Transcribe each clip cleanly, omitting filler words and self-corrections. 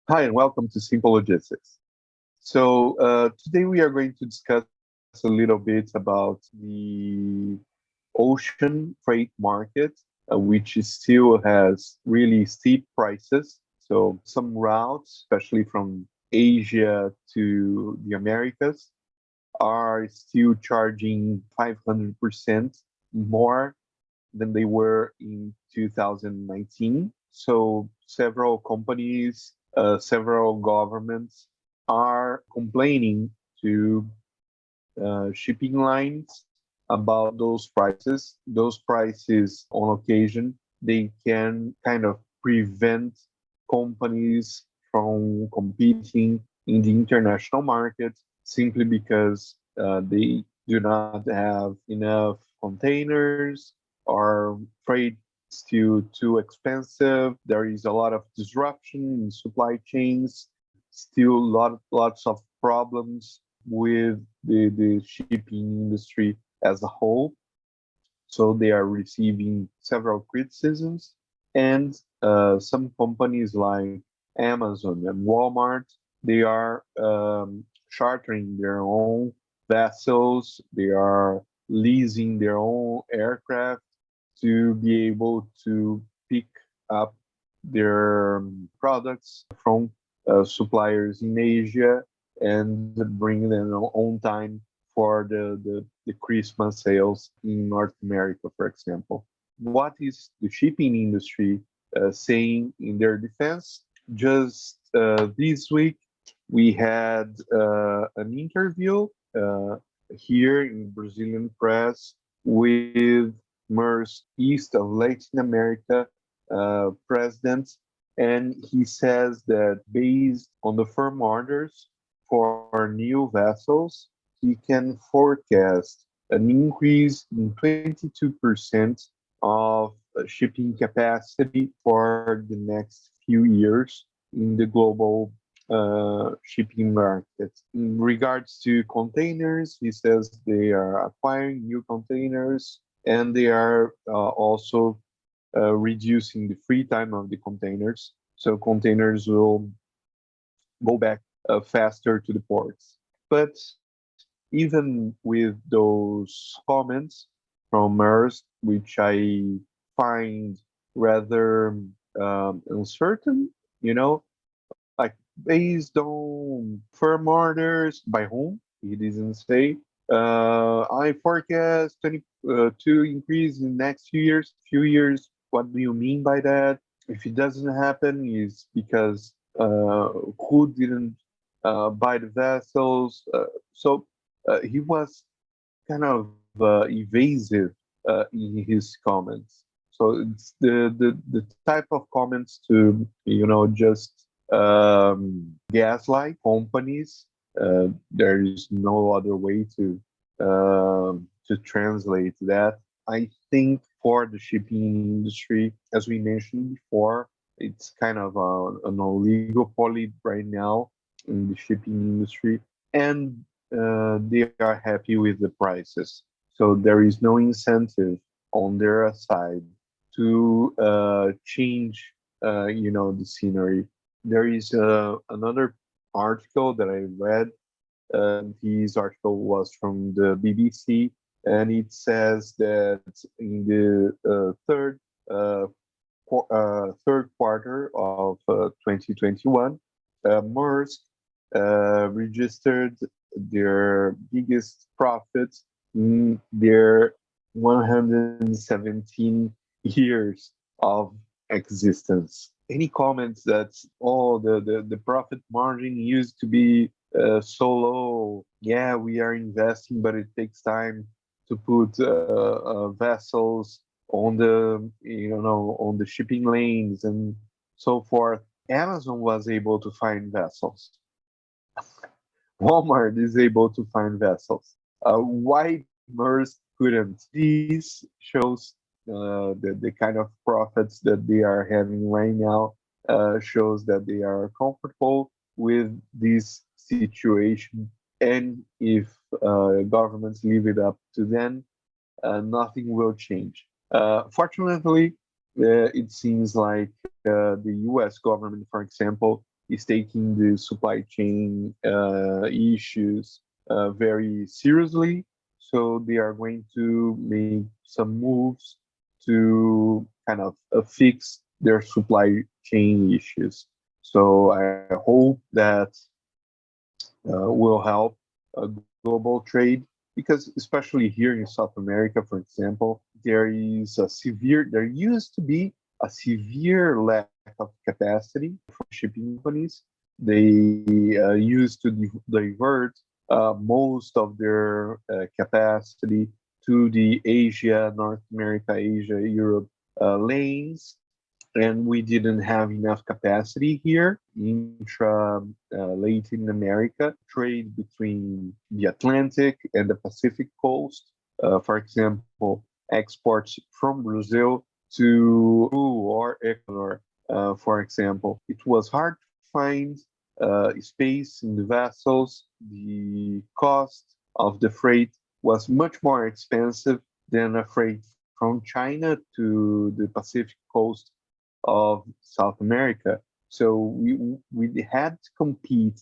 Hi, and welcome to Simple Logistics. Today we are going to discuss a little bit about the ocean freight market, which still has really steep prices. So, some routes, especially from Asia to the Americas, are still charging 500% more than they were in 2019. So several companies, several governments are complaining to shipping lines about those prices. Those prices, on occasion, they can kind of prevent companies from competing in the international market simply because they do not have enough containers or freight still too expensive. There is a lot of disruption in supply chains, still lots of problems with the shipping industry as a whole. So they are receiving several criticisms, and some companies like Amazon and Walmart, they are chartering their own vessels, they are leasing their own aircraft to be able to pick up their products from suppliers in Asia and bring them on time for the Christmas sales in North America, for example. What is the shipping industry saying in their defense? Just this week, we had an interview here in Brazilian press with Maersk East of Latin America president, and he says that based on the firm orders for new vessels, he can forecast an increase in 22% of shipping capacity for the next few years in the global shipping market. In regards to containers, he says they are acquiring new containers and they are also reducing the free time of the containers. So containers will go back faster to the ports. But even with those comments from Maersk, which I find rather uncertain, like based on firm orders by whom he didn't say. I forecast 20 to increase in the next few years. Few years. What do you mean by that? If it doesn't happen, is because who didn't buy the vessels? So he was kind of evasive in his comments. So it's the type of comments to just gaslight companies. There is no other way to translate that. I think for the shipping industry, as we mentioned before, it's kind of an oligopoly right now in the shipping industry, and they are happy with the prices. So there is no incentive on their side to change, the scenery. There is another article that I read. This article was from the BBC, and it says that in the uh, third quarter of 2021, Maersk registered their biggest profit in their 117 years of existence. Any comments that the profit margin used to be so low? Yeah, we are investing, but it takes time to put vessels on the shipping lanes and so forth. Amazon was able to find vessels. Walmart is able to find vessels. Why Maersk couldn't? This shows the kind of profits that they are having right now. Shows that they are comfortable with this situation, and if governments leave it up to them, nothing will change. Fortunately, it seems like the U.S. government, for example, is taking the supply chain issues very seriously. So they are going to make some moves to kind of fix their supply chain issues. So I hope that will help global trade because especially here in South America, for example, there used to be a severe lack of capacity for shipping companies. They used to divert most of their capacity to the Asia, North America, Asia, Europe lanes, and we didn't have enough capacity here intra Latin America trade between the Atlantic and the Pacific coast. For example, exports from Brazil to Peru or Ecuador, for example. It was hard to find space in the vessels. The cost of the freight was much more expensive than a freight from China to the Pacific coast of South America. So we had to compete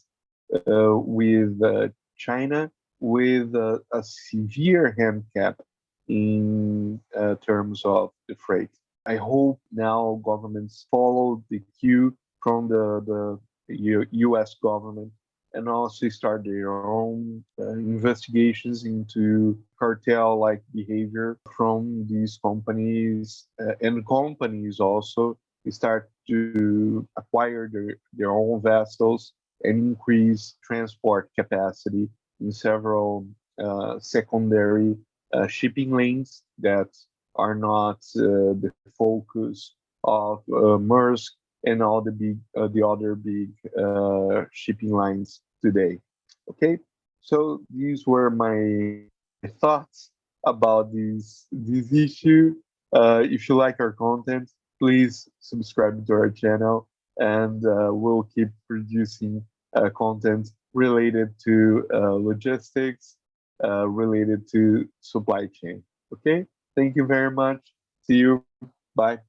with China with a severe handicap in terms of the freight. I hope now governments follow the cue from the U.S. government and also start their own investigations into cartel-like behavior from these companies and companies also start to acquire their own vessels and increase transport capacity in several secondary shipping lanes that are not the focus of Maersk and all the other big shipping lines today. Okay, so these were my thoughts about this issue. If you like our content, please subscribe to our channel, and we'll keep producing content related to logistics, related to supply chain. Okay, thank you very much. See you. Bye.